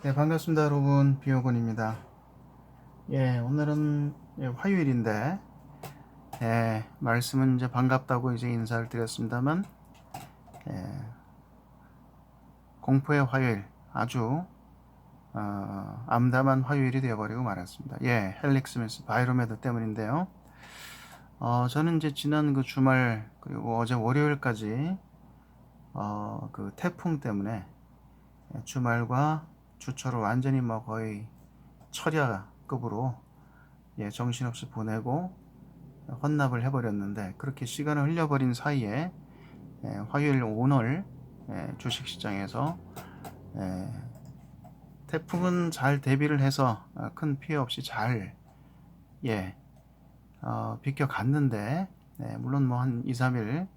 네, 반갑습니다, 여러분. 비오곤입니다. 오늘은 화요일인데, 말씀은 이제 반갑다고 이제 인사를 드렸습니다만, 공포의 화요일, 아주 암담한 화요일이 되어버리고 말았습니다. 헬릭 스미스 바이로메드 때문인데요. 저는 이제 지난 그 주말 그리고 어제 월요일까지 그 태풍 때문에 주말과 주초를 완전히 뭐 거의 철야급으로 정신없이 보내고 헌납을 해버렸는데, 그렇게 시간을 흘려버린 사이에 화요일 오늘 주식시장에서 태풍은 잘 대비를 해서 큰 피해 없이 잘 비껴갔는데, 물론 뭐 한 2, 3일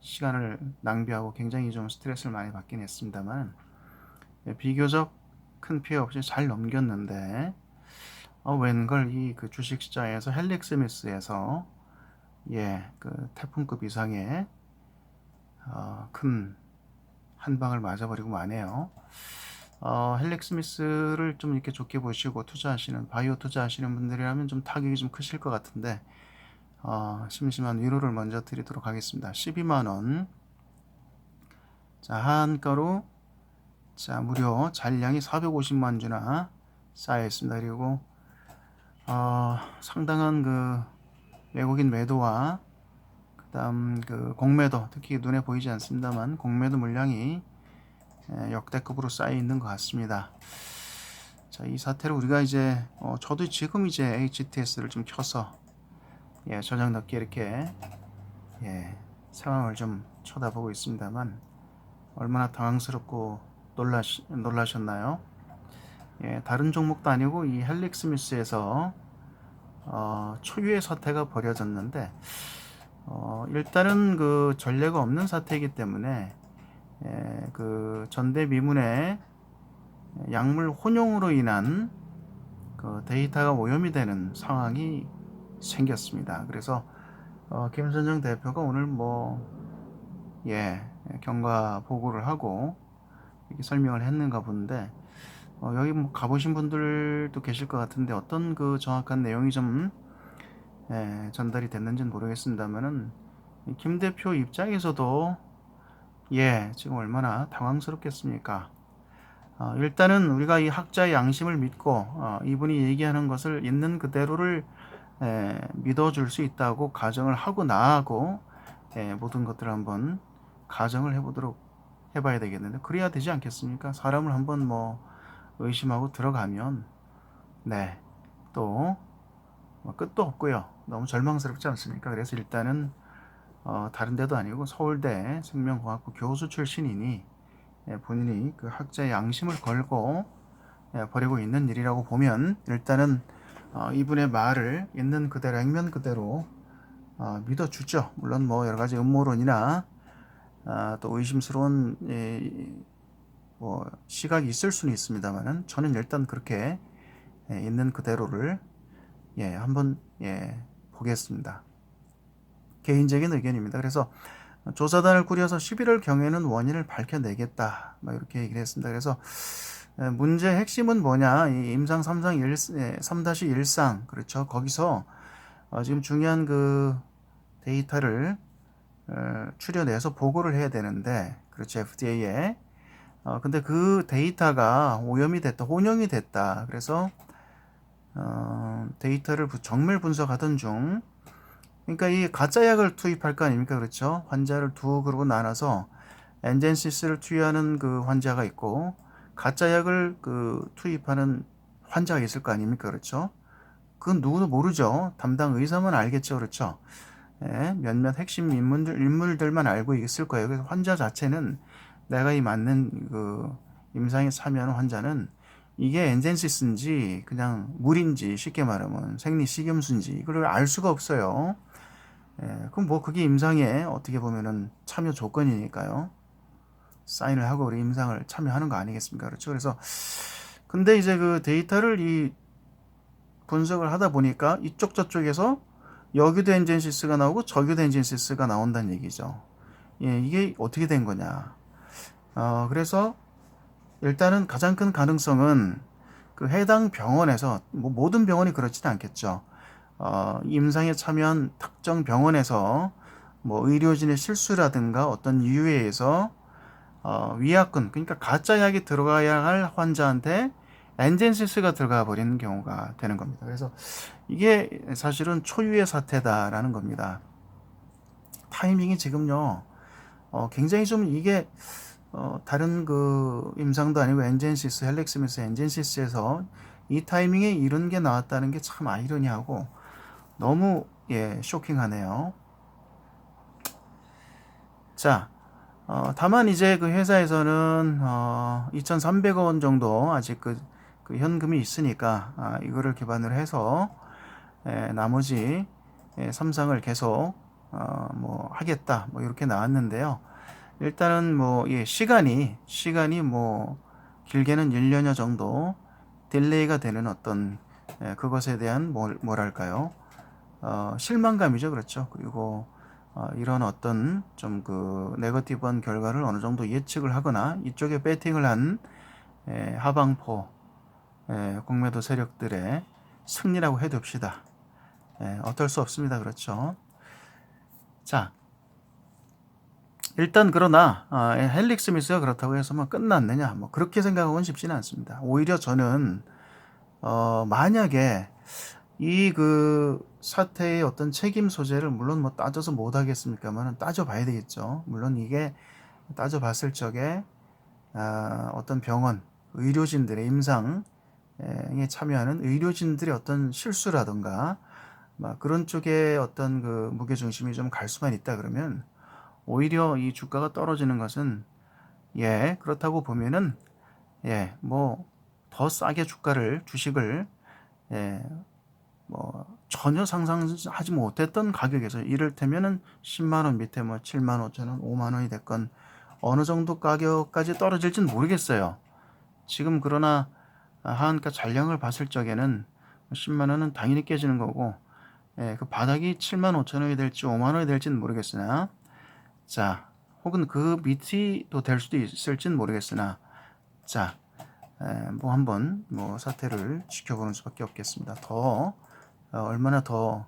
시간을 낭비하고 굉장히 좀 스트레스를 많이 받긴 했습니다만, 비교적 큰 피해 없이 잘 넘겼는데, 웬걸 이 그 주식시장에서 헬릭 스미스에서 그 태풍급 이상의 큰 한 방을 맞아버리고 마네요. 헬릭 스미스를 좀 이렇게 좋게 보시고 투자하시는 바이오 투자하시는 분들이라면 좀 타격이 좀 크실 것 같은데, 심심한 위로를 먼저 드리도록 하겠습니다. 12만 원. 자, 한가로 자 무려 잔량이 450만 주나 쌓여 있습니다. 그리고 상당한 그 외국인 매도와 그다음 그 공매도, 특히 눈에 보이지 않습니다만 공매도 물량이 역대급으로 쌓여 있는 것 같습니다. 자, 이 사태를 우리가 이제 저도 지금 이제 HTS를 좀 켜서 저녁 늦게 이렇게 상황을 좀 쳐다보고 있습니다만, 얼마나 당황스럽고 놀라셨나요? 다른 종목도 아니고 이 헬릭 스미스에서 초유의 사태가 벌어졌는데, 일단은 그 전례가 없는 사태이기 때문에 그 전대미문의 약물 혼용으로 인한 그 데이터가 오염이 되는 상황이 생겼습니다. 그래서 김선정 대표가 오늘 경과 보고를 하고 이렇게 설명을 했는가 본데, 여기 뭐 가보신 분들도 계실 것 같은데 어떤 그 정확한 내용이 좀 전달이 됐는지는 모르겠습니다만은, 김 대표 입장에서도 지금 얼마나 당황스럽겠습니까? 일단은 우리가 이 학자의 양심을 믿고 이분이 얘기하는 것을 있는 그대로를 믿어줄 수 있다고 가정을 하고 나하고 모든 것들을 한번 가정을 해봐야 되겠는데, 그래야 되지 않겠습니까? 사람을 한번 의심하고 들어가면 또 끝도 없고요. 너무 절망스럽지 않습니까? 그래서 일단은 다른 데도 아니고 서울대 생명공학부 교수 출신이니 본인이 그 학자의 양심을 걸고 벌이고 있는 일이라고 보면, 일단은 이분의 말을 있는 그대로 액면 그대로 믿어주죠. 물론 여러 가지 음모론이나 또 의심스러운 시각이 있을 수는 있습니다만은, 저는 일단 그렇게 있는 그대로를 한번 보겠습니다. 개인적인 의견입니다. 그래서 조사단을 꾸려서 11월 경에는 원인을 밝혀내겠다, 이렇게 얘기를 했습니다. 그래서 문제의 핵심은 뭐냐, 이 임상 3-1상, 그렇죠. 거기서 지금 중요한 그 데이터를 추려내서 보고를 해야 되는데, 그렇죠, FDA에. 근데 그 데이터가 오염이 됐다, 혼용이 됐다. 그래서 데이터를 정밀 분석하던 중, 그러니까 이 가짜 약을 투입할 거 아닙니까? 그렇죠? 환자를 두 그룹으로 나눠서 엔젠시스를 투여하는 그 환자가 있고, 가짜 약을 그 투입하는 환자가 있을 거 아닙니까? 그렇죠? 그건 누구도 모르죠. 담당 의사만 알겠죠. 그렇죠? 몇몇 핵심 인물들만 알고 있을 거예요. 그래서 환자 자체는, 내가 이 맞는 그 임상에 참여하는 환자는 이게 엔젠시스인지 그냥 물인지, 쉽게 말하면 생리식염수인지 이걸 알 수가 없어요. 그럼 그게 임상에 어떻게 보면은 참여 조건이니까요. 사인을 하고 우리 임상을 참여하는 거 아니겠습니까? 그렇죠? 그래서 근데 이제 그 데이터를 이 분석을 하다 보니까 이쪽 저쪽에서 여기도 엔젠시스가 나오고 저기도 엔젠시스가 나온다는 얘기죠. 이게 어떻게 된 거냐? 그래서 일단은 가장 큰 가능성은 그 해당 병원에서, 뭐 모든 병원이 그렇지는 않겠죠. 임상에 참여한 특정 병원에서 뭐 의료진의 실수라든가 어떤 이유에 의해서 위약금, 그러니까 가짜 약이 들어가야 할 환자한테 엔젠시스가 들어가 버리는 경우가 되는 겁니다. 그래서 이게 사실은 초유의 사태다라는 겁니다. 타이밍이 지금요, 굉장히 좀 이게 다른 그 임상도 아니고 엔젠시스, 헬릭스미스 엔젠시스에서 이 타이밍에 이런 게 나왔다는 게 참 아이러니하고 너무 쇼킹하네요. 자, 다만 이제 그 회사에서는 2,300원 정도 아직 그 현금이 있으니까 이거를 기반으로 해서 나머지 삼상을 계속 뭐 하겠다 뭐 이렇게 나왔는데요. 일단은 뭐 시간이 뭐 길게는 1년여 정도 딜레이가 되는 어떤 그것에 대한 뭐랄까요? 실망감이죠. 그렇죠. 그리고 이런 어떤 좀 그 네거티브한 결과를 어느 정도 예측을 하거나 이쪽에 배팅을 한 하방포 공매도 세력들의 승리라고 해둡시다. 어쩔 수 없습니다. 그렇죠. 자, 일단 그러나 헬릭 스미스가 그렇다고 해서 뭐 끝났느냐 뭐 그렇게 생각하고는 쉽지는 않습니다. 오히려 저는 만약에 이 그 사태의 어떤 책임 소재를 물론 뭐 따져서 못 하겠습니까만은 따져봐야 되겠죠. 물론 이게 따져봤을 적에 어떤 병원 의료진들의 임상에 참여하는 의료진들의 어떤 실수라든가 막 그런 쪽에 어떤 그 무게 중심이 좀 갈 수만 있다 그러면 오히려 이 주가가 떨어지는 것은 그렇다고 보면은 뭐 더 싸게 주식을 뭐 전혀 상상하지 못했던 가격에서 이를테면은 10만 원 밑에 뭐 7만 5천 원, 5만 원이 됐건 어느 정도 가격까지 떨어질지는 모르겠어요. 지금 그러나 하한가 잔량을 봤을 적에는 10만 원은 당연히 깨지는 거고 그 바닥이 7만 5천 원이 될지 5만 원이 될지는 모르겠으나 자 혹은 그 밑이 또 될 수도 있을지는 모르겠으나 자 뭐 한번 뭐 사태를 지켜보는 수밖에 없겠습니다. 얼마나 더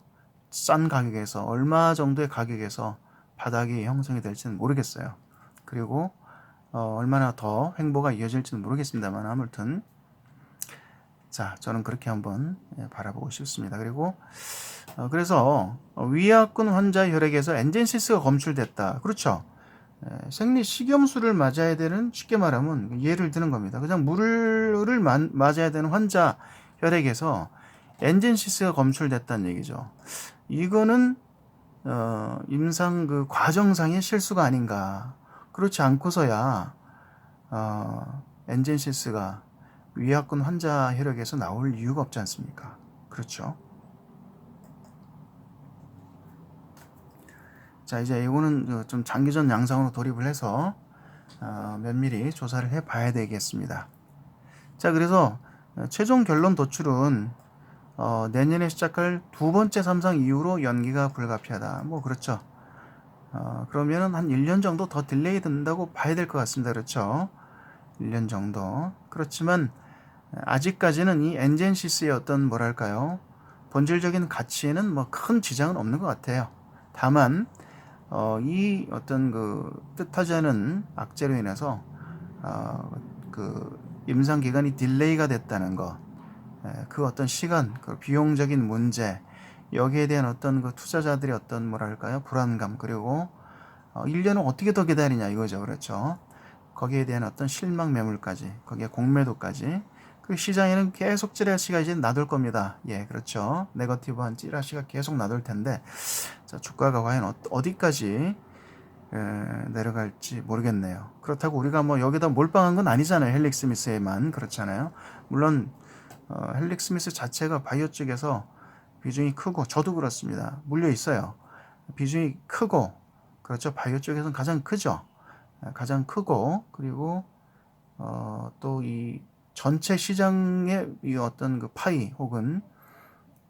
싼 가격에서 얼마 정도의 가격에서 바닥이 형성이 될지는 모르겠어요. 그리고 얼마나 더 횡보가 이어질지는 모르겠습니다만 아무튼 자 저는 그렇게 한번 바라보고 싶습니다. 그리고 그래서 위약군 환자 혈액에서 엔젠시스가 검출됐다. 그렇죠. 생리 식염수를 맞아야 되는 쉽게 말하면 예를 드는 겁니다. 그냥 물을 맞아야 되는 환자 혈액에서 엔젠시스가 검출됐다는 얘기죠. 이거는 임상 그 과정상의 실수가 아닌가. 그렇지 않고서야 엔젠시스가 위약군 환자 혈액에서 나올 이유가 없지 않습니까? 그렇죠. 자 이제 이거는 좀 장기전 양상으로 돌입을 해서 면밀히 조사를 해 봐야 되겠습니다. 자 그래서 최종 결론 도출은 내년에 시작할 두 번째 삼상 이후로 연기가 불가피하다. 뭐 그렇죠. 그러면은 한 1년 정도 더 딜레이 된다고 봐야 될 것 같습니다. 그렇죠. 1년 정도. 그렇지만 아직까지는 이 엔젠시스의 어떤 뭐랄까요 본질적인 가치에는 뭐 큰 지장은 없는 것 같아요. 다만 이 어떤 그 뜻하지 않은 악재로 인해서 그 임상 기간이 딜레이가 됐다는 거, 그 어떤 시간, 그 비용적인 문제, 여기에 대한 어떤 그 투자자들의 어떤 뭐랄까요 불안감 그리고 1년을 어떻게 더 기다리냐 이거죠. 그렇죠. 거기에 대한 어떤 실망 매물까지, 거기에 공매도까지. 그 시장에는 계속 찌라시가 이제 나돌 겁니다. 그렇죠. 네거티브한 찌라시가 계속 나돌 텐데, 자, 주가가 과연 어디까지 내려갈지 모르겠네요. 그렇다고 우리가 뭐 여기다 몰빵한 건 아니잖아요. 헬릭 스미스에만 그렇잖아요. 물론 헬릭 스미스 자체가 바이오 쪽에서 비중이 크고 저도 그렇습니다. 물려 있어요. 비중이 크고 그렇죠. 바이오 쪽에서는 가장 크죠. 가장 크고 그리고 또 이 전체 시장의 이 어떤 그 파이 혹은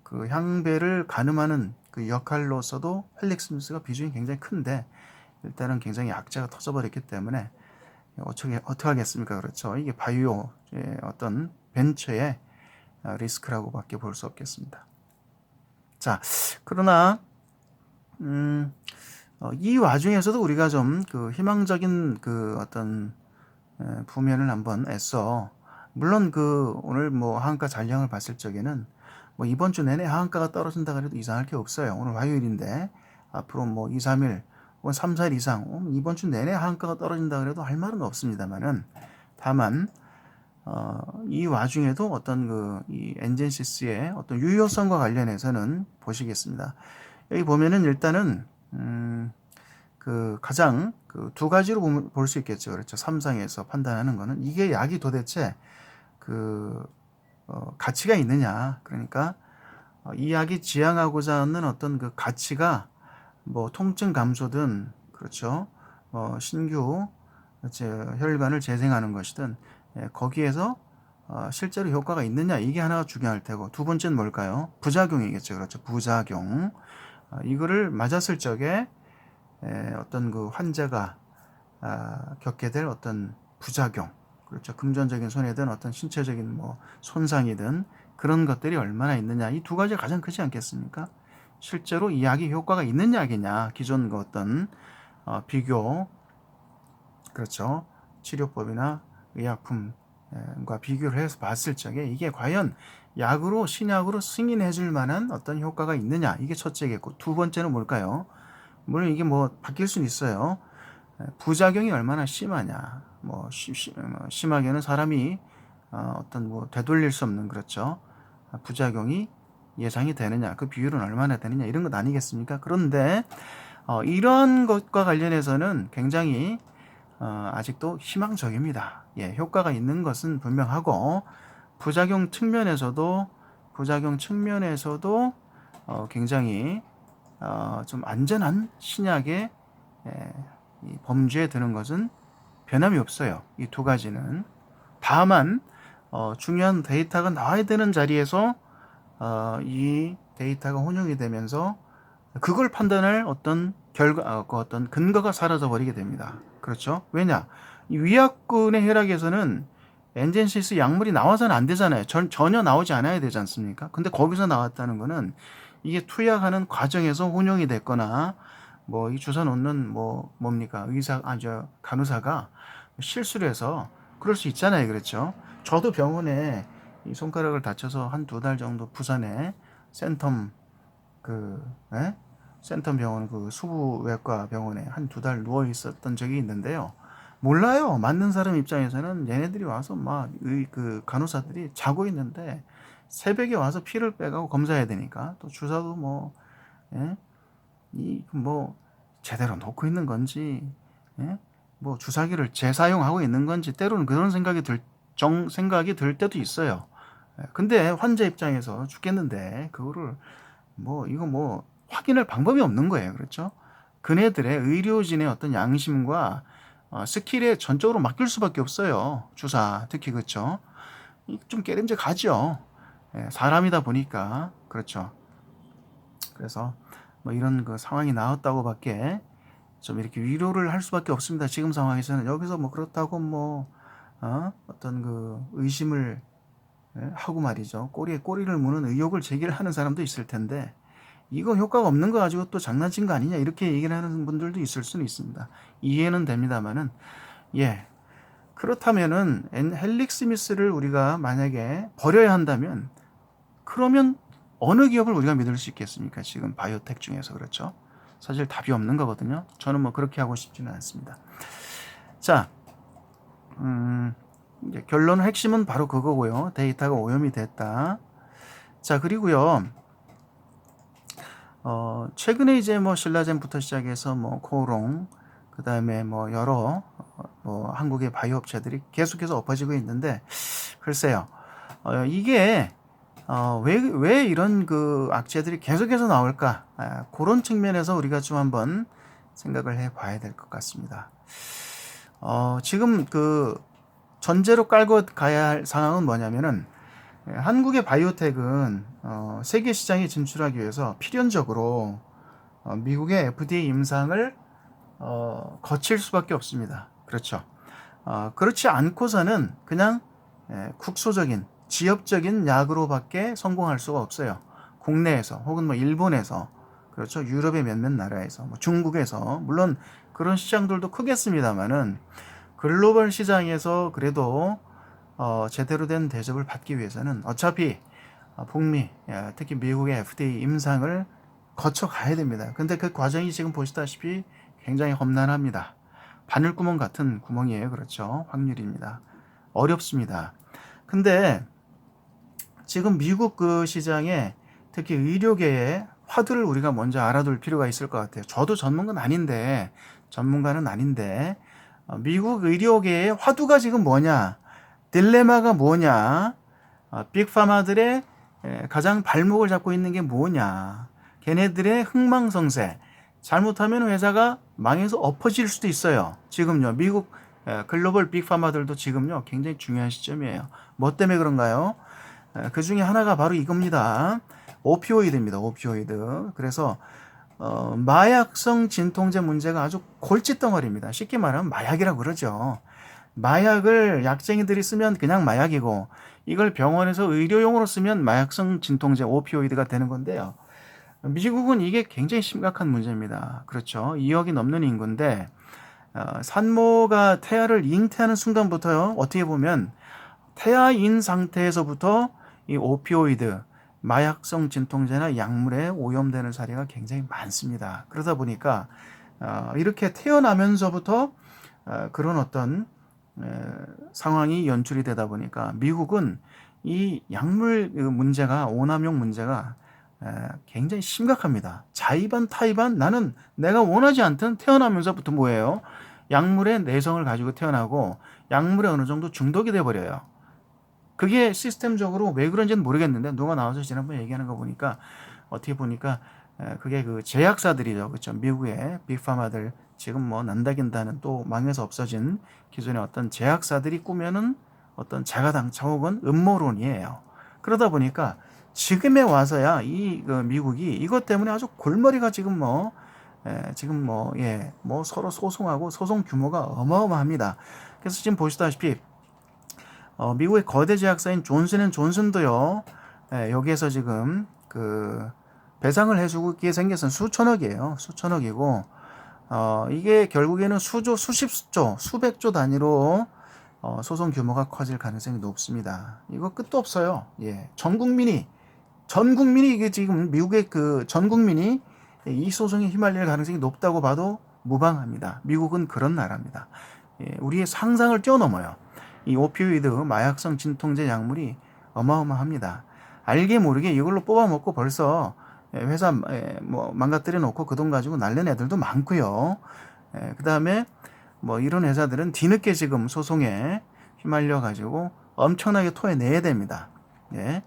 그 향배를 가늠하는 그 역할로서도 헬릭 스미스가 비중이 굉장히 큰데 일단은 굉장히 약자가 터져버렸기 때문에 어떻게 하겠습니까? 그렇죠. 이게 바이오 어떤 벤처의 리스크라고밖에 볼 수 없겠습니다. 자, 그러나 이 와중에서도 우리가 좀 그 희망적인 그 어떤 부면을 한번 애써, 물론 그 오늘 뭐 하한가 잔량을 봤을 적에는 뭐 이번 주 내내 하한가가 떨어진다 그래도 이상할 게 없어요. 오늘 화요일인데 앞으로 뭐 2, 3일 혹은 3, 4일 이상 이번 주 내내 하한가가 떨어진다 그래도 할 말은 없습니다만은, 다만 이 와중에도 어떤 이 엔젠시스의 어떤 유효성과 관련해서는 보시겠습니다. 여기 보면은 일단은 그 가장 그 두 가지로 볼 수 있겠죠. 그렇죠. 삼상에서 판단하는 거는 이게 약이 도대체 그 가치가 있느냐. 그러니까 이 약이 지향하고자 하는 어떤 그 가치가 뭐 통증 감소든, 그렇죠. 신규 혈관을 재생하는 것이든, 거기에서 실제로 효과가 있느냐, 이게 하나가 중요할 테고, 두 번째는 뭘까요? 부작용이겠죠. 그렇죠. 부작용. 이거를 맞았을 적에 어떤 그 환자가 겪게 될 어떤 부작용, 그렇죠. 금전적인 손해든 어떤 신체적인 뭐 손상이든 그런 것들이 얼마나 있느냐, 이 두 가지가 가장 크지 않겠습니까? 실제로 이 약이 효과가 있는 약이냐, 기존 그 어떤 비교, 그렇죠. 치료법이나 의약품과 비교를 해서 봤을 적에 이게 과연 약으로, 신약으로 승인해 줄 만한 어떤 효과가 있느냐, 이게 첫째겠고, 두 번째는 뭘까요? 물론 이게 뭐 바뀔 수는 있어요. 부작용이 얼마나 심하냐, 뭐 심하게는 사람이 어떤 뭐 되돌릴 수 없는, 그렇죠. 부작용이 예상이 되느냐, 그 비율은 얼마나 되느냐, 이런 것 아니겠습니까? 그런데 이런 것과 관련해서는 굉장히 아직도 희망적입니다. 예, 효과가 있는 것은 분명하고, 부작용 측면에서도 굉장히 좀 안전한 신약의 이 범주에 드는 것은 변함이 없어요. 이 두 가지는. 다만 중요한 데이터가 나와야 되는 자리에서 이 데이터가 혼용이 되면서 그걸 판단할 어떤 그 어떤 근거가 사라져 버리게 됩니다. 그렇죠? 왜냐? 이 위약군의 혈액에서는 엔젠시스 약물이 나와서는 안 되잖아요. 전혀 나오지 않아야 되지 않습니까? 근데 거기서 나왔다는 거는 이게 투약하는 과정에서 혼용이 됐거나, 뭐 이 주사 놓는 뭡니까? 간호사가 실수를 해서 그럴 수 있잖아요. 그렇죠? 저도 병원에 이 손가락을 다쳐서 한 두 달 정도 부산에 센텀 센텀 병원, 그 수부외과 병원에 한 두 달 누워 있었던 적이 있는데요. 몰라요. 맞는 사람 입장에서는 얘네들이 와서 막 그 간호사들이 자고 있는데 새벽에 와서 피를 빼가고 검사해야 되니까, 또 주사도 뭐 제대로 놓고 있는 건지, 뭐 주사기를 재사용하고 있는 건지, 때로는 그런 생각이 들 때도 있어요. 근데 환자 입장에서 죽겠는데 그거를 이거 확인할 방법이 없는 거예요. 그렇죠? 그네들의 의료진의 어떤 양심과 스킬에 전적으로 맡길 수밖에 없어요. 주사 특히. 그렇죠? 좀 깨림직하죠. 사람이다 보니까. 그렇죠. 그래서 뭐 이런 그 상황이 나왔다고밖에 좀 이렇게 위로를 할 수밖에 없습니다. 지금 상황에서는. 여기서 뭐 그렇다고 어떤 그 의심을 하고 말이죠. 꼬리에 꼬리를 무는 의혹을 제기하는 사람도 있을 텐데, 이거 효과가 없는 거 가지고 또 장난친 거 아니냐, 이렇게 얘기를 하는 분들도 있을 수는 있습니다. 이해는 됩니다만은, 예. 그렇다면은 헬릭 스미스를 우리가 만약에 버려야 한다면, 그러면 어느 기업을 우리가 믿을 수 있겠습니까? 지금 바이오텍 중에서. 그렇죠? 사실 답이 없는 거거든요. 저는 뭐 그렇게 하고 싶지는 않습니다. 자, 이제 결론 핵심은 바로 그거고요. 데이터가 오염이 됐다. 자, 그리고요. 최근에 이제 뭐 신라젠부터 시작해서 뭐 코오롱, 그 다음에 뭐 여러 한국의 바이오 업체들이 계속해서 엎어지고 있는데, 글쎄요. 이게 왜 이런 그 악재들이 계속해서 나올까? 그런 측면에서 우리가 좀 한번 생각을 해봐야 될 것 같습니다. 지금 그 전제로 깔고 가야 할 상황은 뭐냐면은, 한국의 바이오텍은 세계 시장에 진출하기 위해서 필연적으로 미국의 FDA 임상을 거칠 수밖에 없습니다. 그렇죠. 그렇지 않고서는 그냥 국소적인 지역적인 약으로밖에 성공할 수가 없어요. 국내에서 혹은 뭐 일본에서 그렇죠. 유럽의 몇몇 나라에서 뭐 중국에서 물론 그런 시장들도 크겠습니다만은 글로벌 시장에서 그래도 제대로 된 대접을 받기 위해서는 어차피 북미 특히 미국의 FDA 임상을 거쳐 가야 됩니다. 근데 그 과정이 지금 보시다시피 굉장히 험난합니다. 바늘구멍 같은 구멍이에요. 그렇죠. 확률입니다. 어렵습니다. 근데 지금 미국 그 시장에 특히 의료계의 화두를 우리가 먼저 알아둘 필요가 있을 것 같아요. 저도 전문가는 아닌데 미국 의료계의 화두가 지금 뭐냐, 딜레마가 뭐냐, 빅파마들의 가장 발목을 잡고 있는 게 뭐냐, 걔네들의 흥망성쇠, 잘못하면 회사가 망해서 엎어질 수도 있어요. 지금요, 미국 글로벌 빅파마들도 지금요 굉장히 중요한 시점이에요. 뭐 때문에 그런가요? 그 중에 하나가 바로 이겁니다. 오피오이드입니다. 오피오이드. 그래서 마약성 진통제 문제가 아주 골칫덩어리입니다. 쉽게 말하면 마약이라고 그러죠. 마약을 약쟁이들이 쓰면 그냥 마약이고 이걸 병원에서 의료용으로 쓰면 마약성 진통제 오피오이드가 되는 건데요. 미국은 이게 굉장히 심각한 문제입니다. 그렇죠. 2억이 넘는 인구인데 산모가 태아를 잉태하는 순간부터요. 어떻게 보면 태아인 상태에서부터 이 오피오이드, 마약성 진통제나 약물에 오염되는 사례가 굉장히 많습니다. 그러다 보니까 이렇게 태어나면서부터 그런 어떤 상황이 연출이 되다 보니까 미국은 이 약물 문제가 오남용 문제가 굉장히 심각합니다. 자의반 타의반 나는 내가 원하지 않던 태어나면서부터 뭐예요? 약물의 내성을 가지고 태어나고 약물에 어느 정도 중독이 돼 버려요. 그게 시스템적으로 왜 그런지는 모르겠는데 누가 나와서 지난번에 얘기하는 거 보니까 어떻게 보니까 그게 그 제약사들이죠. 그렇죠. 미국의 빅파마들 지금 뭐 난다긴다는 또 망해서 없어진 기존의 어떤 제약사들이 꾸며는 어떤 자가당착 혹은 음모론이에요. 그러다 보니까 지금에 와서야 이 미국이 이것 때문에 아주 골머리가 지금 뭐 서로 소송하고 소송 규모가 어마어마합니다. 그래서 지금 보시다시피 미국의 거대 제약사인 존슨앤존슨도요. 여기에서 지금 그 배상을 해주게 생겨서 수천억이에요. 수천억이고 이게 결국에는 수십조, 수백조 단위로 소송 규모가 커질 가능성이 높습니다. 이거 끝도 없어요. 예, 전 국민이 이게 지금 미국의 그 전 국민이 이 소송에 휘말릴 가능성이 높다고 봐도 무방합니다. 미국은 그런 나라입니다. 예, 우리의 상상을 뛰어넘어요. 이 오피오이드 마약성 진통제 약물이 어마어마합니다. 알게 모르게 이걸로 뽑아먹고 벌써 회사 뭐 망가뜨려 놓고 그 돈 가지고 날린 애들도 많고요. 그 다음에 뭐 이런 회사들은 뒤늦게 지금 소송에 휘말려 가지고 엄청나게 토해내야 됩니다. 예.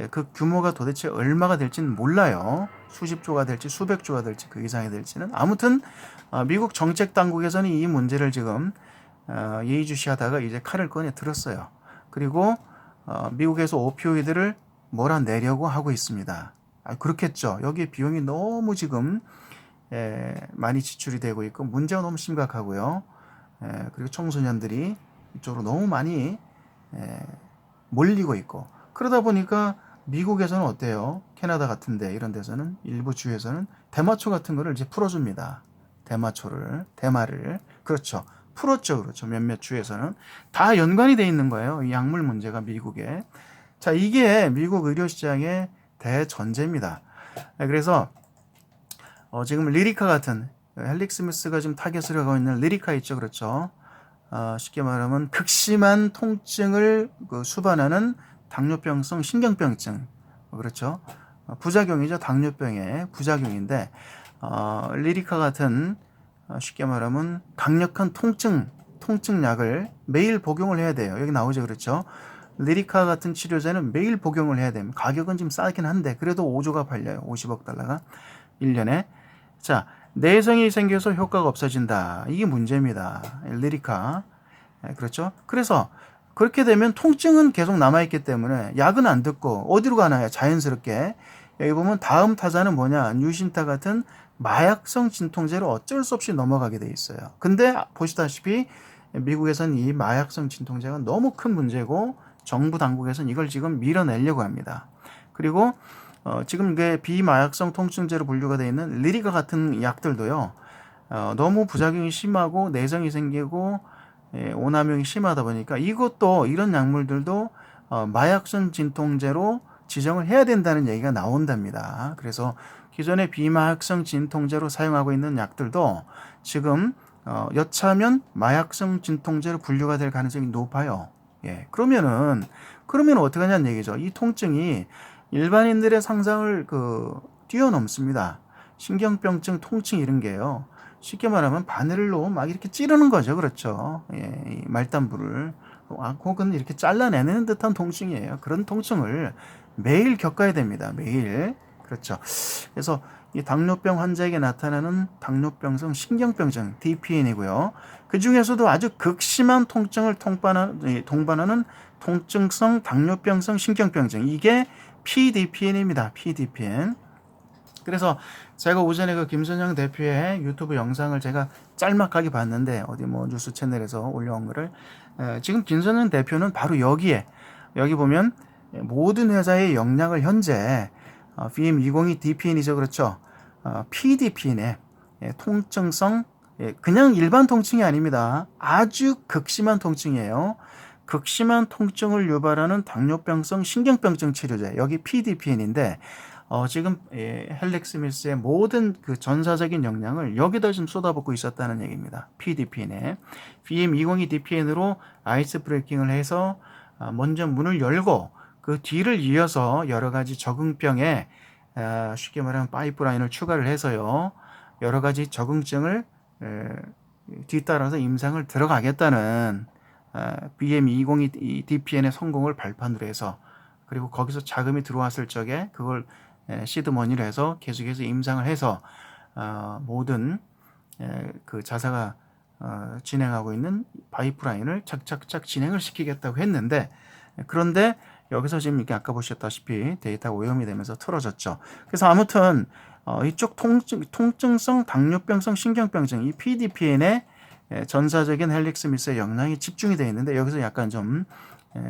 그 규모가 도대체 얼마가 될지는 몰라요. 수십조가 될지 수백조가 될지 그 이상이 될지는. 아무튼 미국 정책 당국에서는 이 문제를 지금 예의주시하다가 이제 칼을 꺼내 들었어요. 그리고 미국에서 오피오이드를 몰아내려고 하고 있습니다. 그렇겠죠. 여기에 비용이 너무 지금 많이 지출이 되고 있고 문제가 너무 심각하고요. 그리고 청소년들이 이쪽으로 너무 많이 몰리고 있고 그러다 보니까 미국에서는 어때요? 캐나다 같은데 이런 데서는 일부 주에서는 대마초 같은 거를 이제 풀어줍니다. 대마를 그렇죠. 풀었죠. 그렇죠. 몇몇 주에서는 다 연관이 돼 있는 거예요. 이 약물 문제가 미국에. 자, 이게 미국 의료시장의 대전제입니다. 그래서 지금 리리카 같은 헬릭 스미스가 지금 타겟을 하고 있는 리리카 있죠. 그렇죠. 쉽게 말하면 극심한 통증을 수반하는 당뇨병성 신경병증. 그렇죠. 부작용이죠. 당뇨병의 부작용인데 리리카 같은 쉽게 말하면 강력한 통증약을 매일 복용을 해야 돼요. 여기 나오죠. 그렇죠. 리리카 같은 치료제는 매일 복용을 해야 됩니다. 가격은 좀 싸긴 한데 그래도 5조가 팔려요. 50억 달러가 1년에. 자, 내성이 생겨서 효과가 없어진다. 이게 문제입니다. 리리카. 그렇죠. 그래서 그렇게 되면 통증은 계속 남아있기 때문에 약은 안 듣고 어디로 가나요? 자연스럽게. 여기 보면 다음 타자는 뭐냐? 뉴신타 같은 마약성 진통제로 어쩔 수 없이 넘어가게 돼 있어요. 근데 보시다시피 미국에선 이 마약성 진통제가 너무 큰 문제고 정부 당국에서는 이걸 지금 밀어내려고 합니다. 그리고 지금 이게 비마약성 통증제로 분류가 되어 있는 리리가 같은 약들도요. 너무 부작용이 심하고 내성이 생기고 오남용이 심하다 보니까 이것도 이런 약물들도 마약성 진통제로 지정을 해야 된다는 얘기가 나온답니다. 그래서 기존의 비마약성 진통제로 사용하고 있는 약들도 지금 여차하면 마약성 진통제로 분류가 될 가능성이 높아요. 예, 그러면 어떻게 하냐는 얘기죠. 이 통증이 일반인들의 상상을 뛰어넘습니다. 신경병증, 통증 이런 게요. 쉽게 말하면 바늘로 막 이렇게 찌르는 거죠. 그렇죠. 예, 이 말단부를 혹은 이렇게 잘라내는 듯한 통증이에요. 그런 통증을 매일 겪어야 됩니다. 매일. 그렇죠. 그래서 이 당뇨병 환자에게 나타나는 당뇨병성 신경병증 DPN이고요. 그 중에서도 아주 극심한 통증을 동반하는 통증성 당뇨병성 신경병증, 이게 PDPN입니다. PDPN. 그래서 제가 오전에 그 김선영 대표의 유튜브 영상을 제가 짤막하게 봤는데, 어디 뭐 뉴스 채널에서 올려온 거를 지금 김선영 대표는 바로 여기 보면 모든 회사의 역량을 현재 BM202 DPN이죠. 그렇죠. PDPN에 통증성, 그냥 일반 통증이 아닙니다. 아주 극심한 통증이에요. 극심한 통증을 유발하는 당뇨병성 신경병증 치료제, 여기 PDPN인데 지금 헬렉스미스의 모든 그 전사적인 역량을 여기다 좀 쏟아붓고 있었다는 얘기입니다. PDPN에 BM202 DPN으로 아이스 브레이킹을 해서 먼저 문을 열고 그 뒤를 이어서 여러 가지 적응병에 쉽게 말하면 파이프라인을 추가를 해서요, 여러 가지 적응증을 뒤따라서 임상을 들어가겠다는 BM202 DPN의 성공을 발판으로 해서, 그리고 거기서 자금이 들어왔을 적에 그걸 시드머니로 해서 계속해서 임상을 해서 모든 그 자사가 진행하고 있는 파이프라인을 착착착 진행을 시키겠다고 했는데, 그런데 여기서 지금 이렇게 아까 보셨다시피 데이터가 오염이 되면서 틀어졌죠. 그래서 아무튼 이쪽 통증성 당뇨병성 신경병증, 이 PDPN의 전사적인 헬릭스미스의 역량이 집중이 되어 있는데, 여기서 약간 좀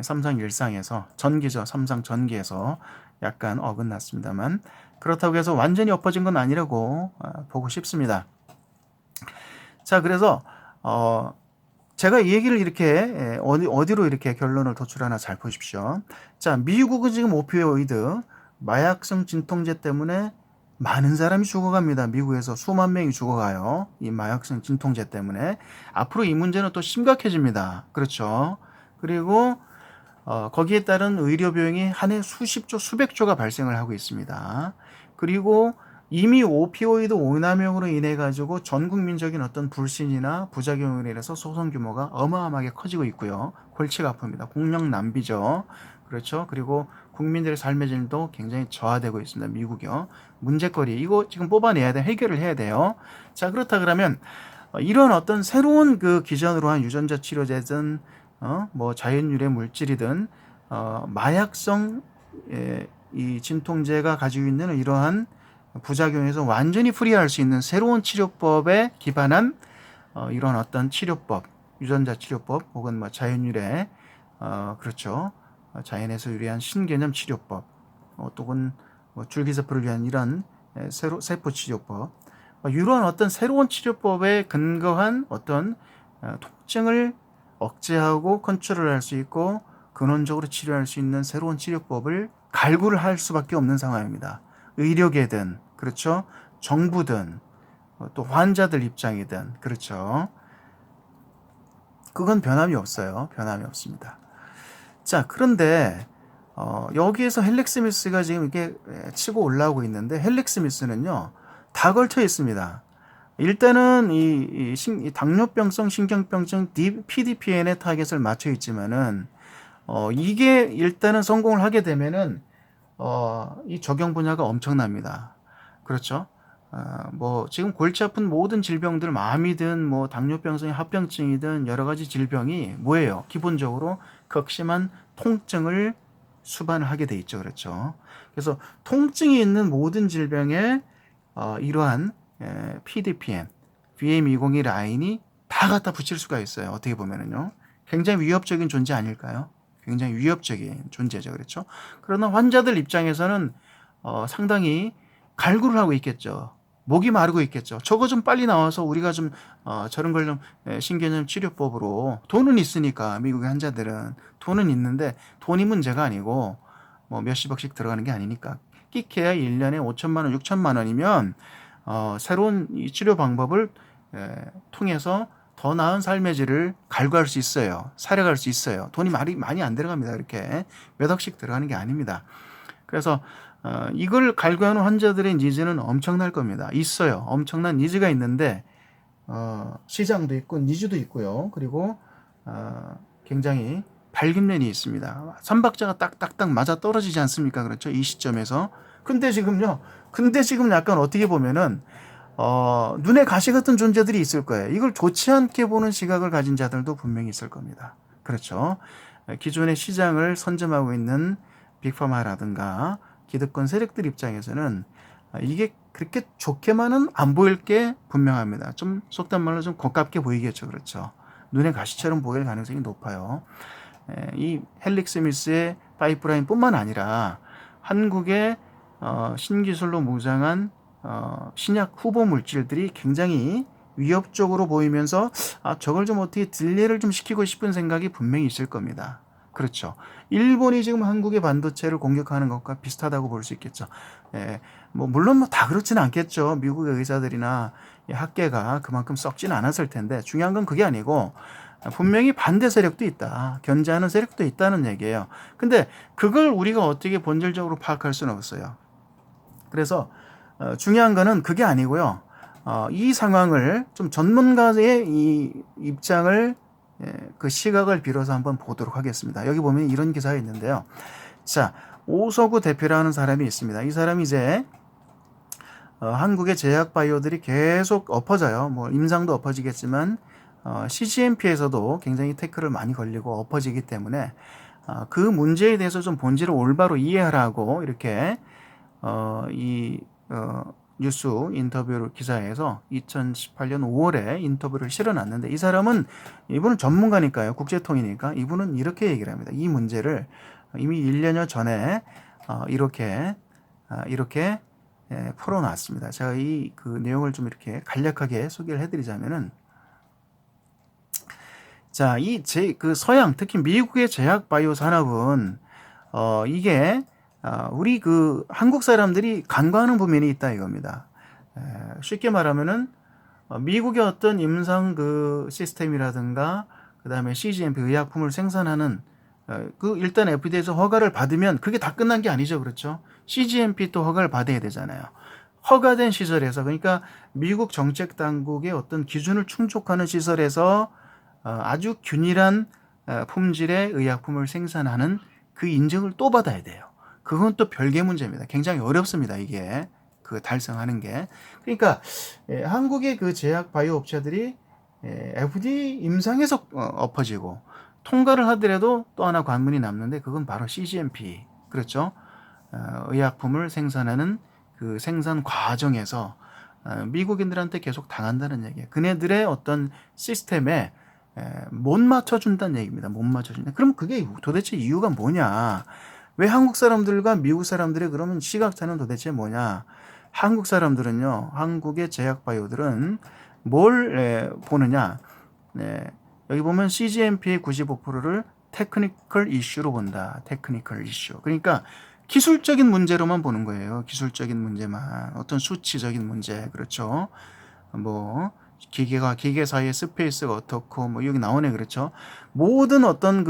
삼상일상에서 전기죠. 삼상 전기에서 약간 어긋났습니다만, 그렇다고 해서 완전히 엎어진 건 아니라고 보고 싶습니다. 자, 그래서 제가 이 얘기를 이렇게 어디로 이렇게 결론을 도출하나 잘 보십시오. 자, 미국은 지금 오피오이드 마약성 진통제 때문에 많은 사람이 죽어갑니다. 미국에서 수만 명이 죽어가요. 이 마약성 진통제 때문에. 앞으로 이 문제는 또 심각해집니다. 그렇죠. 그리고 거기에 따른 의료 비용이 한 해 수십조, 수백조가 발생을 하고 있습니다. 그리고 이미 오피오이드 오남용으로 인해 가지고 전 국민적인 어떤 불신이나 부작용으로 인해서 소송 규모가 어마어마하게 커지고 있고요. 골치가 아픕니다. 국력 낭비죠. 그렇죠. 그리고 국민들의 삶의 질도 굉장히 저하되고 있습니다. 미국이요. 문제거리, 이거 지금 뽑아내야 돼, 해결을 해야 돼요. 자, 그렇다 그러면 이런 어떤 새로운 그 기전으로 한 유전자 치료제든 뭐 자연유래 물질이든 마약성 이 진통제가 가지고 있는 이러한 부작용에서 완전히 프리할 수 있는 새로운 치료법에 기반한 이런 어떤 치료법, 유전자 치료법 혹은 뭐 자연유래, 그렇죠, 자연에서 유래한 신개념 치료법, 또는 뭐 줄기세포를 위한 이런 세포 치료법, 이런 어떤 새로운 치료법에 근거한 어떤 통증을 억제하고 컨트롤할 수 있고 근원적으로 치료할 수 있는 새로운 치료법을 갈구를 할 수밖에 없는 상황입니다. 의료계든, 그렇죠, 정부든, 또 환자들 입장이든, 그렇죠. 그건 변함이 없어요. 변함이 없습니다. 자, 그런데 여기에서 헬릭스미스가 지금 이렇게 치고 올라오고 있는데, 헬릭스미스는요 다 걸쳐 있습니다. 일단은 이 당뇨병성 신경병증 PDPN의 타겟을 맞춰 있지만은 이게 일단은 성공을 하게 되면은 이 적용 분야가 엄청납니다. 그렇죠? 뭐 지금 골치 아픈 모든 질병들, 암이든 뭐 당뇨병성의 합병증이든 여러 가지 질병이 뭐예요? 기본적으로 극심한 통증을 수반을 하게 돼 있죠. 그렇죠? 그래서 통증이 있는 모든 질병에 이러한 PDPN, BM202 라인이 다 갖다 붙일 수가 있어요. 어떻게 보면은요. 굉장히 위협적인 존재 아닐까요? 굉장히 위협적인 존재죠. 그렇죠? 그러나 환자들 입장에서는 상당히 갈구를 하고 있겠죠. 목이 마르고 있겠죠. 저거 좀 빨리 나와서 우리가 좀 저런 걸 좀 신개념 치료법으로 돈은 있으니까 미국의 환자들은 돈은 있는데 돈이 문제가 아니고 뭐 몇십억씩 들어가는 게 아니니까 끼케야 1년에 5천만 원, 6천만 원이면 새로운 이 치료 방법을 통해서 더 나은 삶의 질을 갈구할 수 있어요. 살아갈 수 있어요. 돈이 많이 안 들어갑니다. 이렇게 몇 억씩 들어가는 게 아닙니다. 그래서 이걸 갈구하는 환자들의 니즈는 엄청날 겁니다. 있어요. 엄청난 니즈가 있는데 시장도 있고 니즈도 있고요. 그리고 굉장히 밝은 면이 있습니다. 삼박자가 딱딱딱 맞아 떨어지지 않습니까? 그렇죠? 이 시점에서. 근데 지금 약간 어떻게 보면은 눈에 가시 같은 존재들이 있을 거예요. 이걸 좋지 않게 보는 시각을 가진 자들도 분명히 있을 겁니다. 그렇죠? 기존의 시장을 선점하고 있는 빅파마라든가 기득권 세력들 입장에서는 이게 그렇게 좋게만은 안 보일 게 분명합니다. 좀 속단 말로 좀 고깝게 보이겠죠. 그렇죠? 눈에 가시처럼 보일 가능성이 높아요. 이 헬릭스 밀스의 파이프라인 뿐만 아니라 한국의 신기술로 무장한 신약 후보 물질들이 굉장히 위협적으로 보이면서 저걸 좀 어떻게 딜레이를 좀 시키고 싶은 생각이 분명히 있을 겁니다. 그렇죠. 일본이 지금 한국의 반도체를 공격하는 것과 비슷하다고 볼 수 있겠죠. 물론 다 그렇지는 않겠죠. 미국의 의사들이나 학계가 그만큼 썩지는 않았을 텐데 중요한 건 그게 아니고 분명히 반대 세력도 있다. 견제하는 세력도 있다는 얘기예요. 근데 그걸 우리가 어떻게 본질적으로 파악할 수는 없어요. 그래서 중요한 거는 그게 아니고요. 이 상황을 좀 전문가의 이 입장을 그 시각을 빌어서 한번 보도록 하겠습니다. 여기 보면 이런 기사가 있는데요. 자, 오서구 대표라는 사람이 있습니다. 이 사람이 이제 한국의 제약 바이오들이 계속 엎어져요. 뭐 임상도 엎어지겠지만 CGMP에서도 굉장히 태클을 많이 걸리고 엎어지기 때문에 그 문제에 대해서 좀 본질을 올바로 이해하라고 이렇게 뉴스 인터뷰 기사에서 2018년 5월에 인터뷰를 실어놨는데 이분은 전문가니까요. 국제통이니까 이분은 이렇게 얘기를 합니다. 이 문제를 이미 1년여 전에 이렇게 풀어놨습니다. 제가 그 내용을 좀 이렇게 간략하게 소개를 해드리자면은 자, 그 서양 특히 미국의 제약 바이오 산업은 이게 우리 그 한국 사람들이 간과하는 부분이 있다 이겁니다. 쉽게 말하면은 미국의 어떤 임상 그 시스템이라든가 그다음에 CGMP 의약품을 생산하는 그 일단 FDA에서 허가를 받으면 그게 다 끝난 게 아니죠. 그렇죠? CGMP 또 허가를 받아야 되잖아요. 허가된 시설에서 그러니까 미국 정책 당국의 어떤 기준을 충족하는 시설에서 아주 균일한 품질의 의약품을 생산하는 그 인증을 또 받아야 돼요. 그건 또 별개 문제입니다. 굉장히 어렵습니다. 이게 그 달성하는 게. 그러니까 한국의 그 제약 바이오 업체들이 FDA 임상에서 엎어지고 통과를 하더라도 또 하나 관문이 남는데 그건 바로 CGMP. 그렇죠? 의약품을 생산하는 그 생산 과정에서 미국인들한테 계속 당한다는 얘기예요. 그네들의 어떤 시스템에 못 맞춰준다는 얘기입니다. 못 맞춰준다. 그럼 그게 도대체 이유가 뭐냐? 왜 한국 사람들과 미국 사람들의 그러면 시각차는 도대체 뭐냐? 한국 사람들은요, 한국의 제약 바이오들은 뭘 보느냐? 여기 보면 CGMP의 95%를 테크니컬 이슈로 본다. 테크니컬 이슈. 그러니까 기술적인 문제로만 보는 거예요. 기술적인 문제만. 어떤 수치적인 문제. 그렇죠? 뭐 기계 사이의 스페이스가 어떻고 뭐 여기 나오네. 그렇죠? 모든 어떤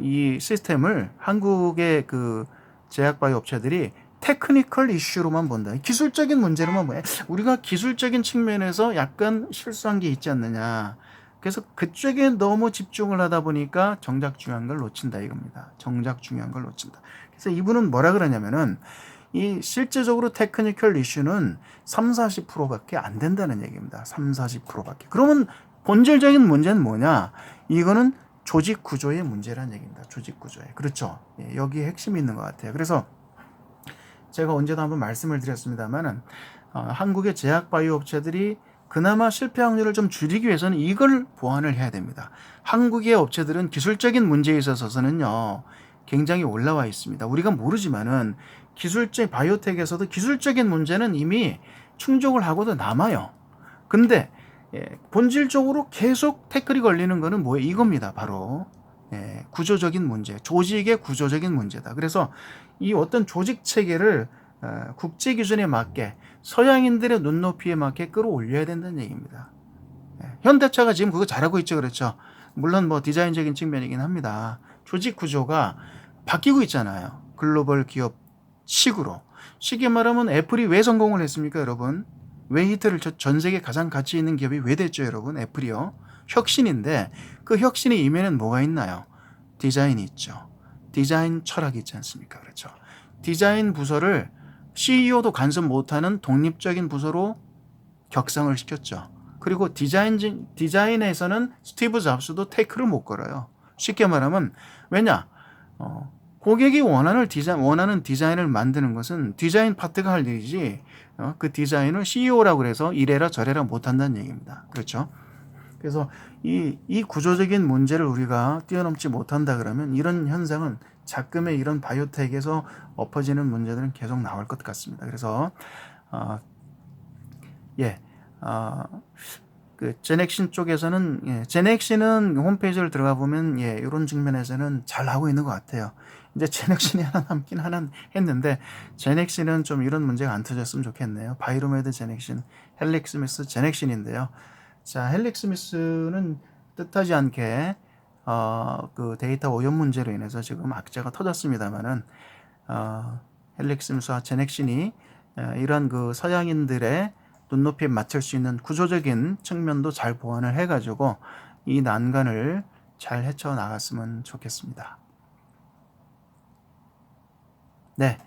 이 시스템을 한국의 그 제약 바이오 업체들이 테크니컬 이슈로만 본다. 기술적인 문제로만 봐. 우리가 기술적인 측면에서 약간 실수한 게 있지 않느냐. 그래서 그쪽에 너무 집중을 하다 보니까 정작 중요한 걸 놓친다 이겁니다. 정작 중요한 걸 놓친다. 그래서 이분은 뭐라 그러냐면은 이 실제적으로 테크니컬 이슈는 30-40%밖에 안 된다는 얘기입니다. 30-40%밖에. 그러면 본질적인 문제는 뭐냐? 이거는 조직 구조의 문제라는 얘기입니다. 조직 구조에. 그렇죠. 여기에 핵심이 있는 것 같아요. 그래서 제가 언제도 한번 말씀을 드렸습니다만은 한국의 제약 바이오 업체들이 그나마 실패 확률을 좀 줄이기 위해서는 이걸 보완을 해야 됩니다. 한국의 업체들은 기술적인 문제에 있어서는요, 굉장히 올라와 있습니다. 우리가 모르지만은 기술적 바이오텍에서도 기술적인 문제는 이미 충족을 하고도 남아요. 근데 본질적으로 계속 태클이 걸리는 거는 뭐예요? 이겁니다. 바로 구조적인 문제, 조직의 구조적인 문제다. 그래서 이 어떤 조직 체계를 국제 기준에 맞게 서양인들의 눈높이에 맞게 끌어올려야 된다는 얘기입니다. 현대차가 지금 그거 잘하고 있죠. 그렇죠. 물론 뭐 디자인적인 측면이긴 합니다. 조직 구조가 바뀌고 있잖아요. 글로벌 기업 식으로. 쉽게 말하면 애플이 왜 성공을 했습니까, 여러분? 왜 히트를 전 세계 가장 가치 있는 기업이 왜 됐죠, 여러분? 애플이요. 혁신인데 그 혁신의 이면에는 뭐가 있나요? 디자인이 있죠. 디자인 철학이 있지 않습니까? 그렇죠. 디자인 부서를 CEO도 간섭 못하는 독립적인 부서로 격상을 시켰죠. 그리고 디자인에서는 스티브 잡스도 테이크를 못 걸어요. 쉽게 말하면 왜냐? 고객이 원하는 디자인을 만드는 것은 디자인 파트가 할 일이지 그 디자인을 CEO라고 그래서 이래라 저래라 못한다는 얘기입니다. 그렇죠? 그래서 이 구조적인 문제를 우리가 뛰어넘지 못한다 그러면 이런 현상은 작금의 이런 바이오텍에서 엎어지는 문제들은 계속 나올 것 같습니다. 그래서 그 제넥신 쪽에서는 제넥신은 홈페이지를 들어가 보면 이런 측면에서는 잘 나오고 있는 것 같아요. 이제 제넥신이 하나 남긴 하나 했는데 제넥신은 좀 이런 문제가 안 터졌으면 좋겠네요. 바이로메드 제넥신, 헬릭스미스 제넥신인데요. 자, 헬릭스미스는 뜻하지 않게 그 데이터 오염 문제로 인해서 지금 악재가 터졌습니다만은 헬릭스미스와 제넥신이 이런 그 서양인들의 눈높이에 맞출 수 있는 구조적인 측면도 잘 보완을 해가지고 이 난관을 잘 헤쳐나갔으면 좋겠습니다. 네,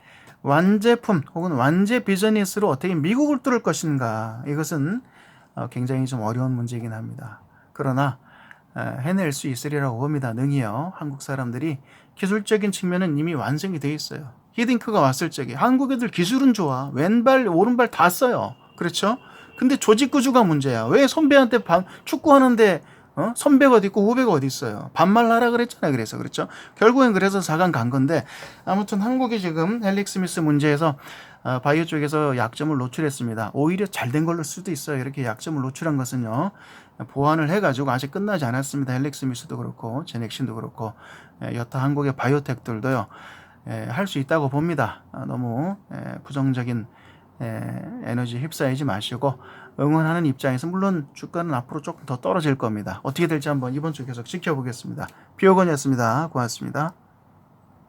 완제품 혹은 완제 비즈니스로 어떻게 미국을 뚫을 것인가, 이것은 굉장히 좀 어려운 문제이긴 합니다. 그러나 해낼 수 있으리라고 봅니다. 능히요. 한국 사람들이 기술적인 측면은 이미 완성이 돼 있어요. 히딩크가 왔을 적에 한국 애들 기술은 좋아. 왼발 오른발 다 써요. 그렇죠? 근데 조직 구조가 문제야. 왜 선배한테 축구하는데 선배가 어디 있고 후배가 어디 있어요. 반말하라 그랬잖아요. 그래서 그렇죠. 결국엔 그래서 4강 간 건데 아무튼 한국이 지금 헬릭스미스 문제에서 바이오 쪽에서 약점을 노출했습니다. 오히려 잘된 걸로 수도 있어요. 이렇게 약점을 노출한 것은요. 보완을 해가지고 아직 끝나지 않았습니다. 헬릭스미스도 그렇고 제넥신도 그렇고 여타 한국의 바이오텍들도요. 할 수 있다고 봅니다. 너무 부정적인 에너지 휩싸이지 마시고 응원하는 입장에서 물론 주가는 앞으로 조금 더 떨어질 겁니다. 어떻게 될지 한번 이번 주 계속 지켜보겠습니다. 비오건이었습니다. 고맙습니다.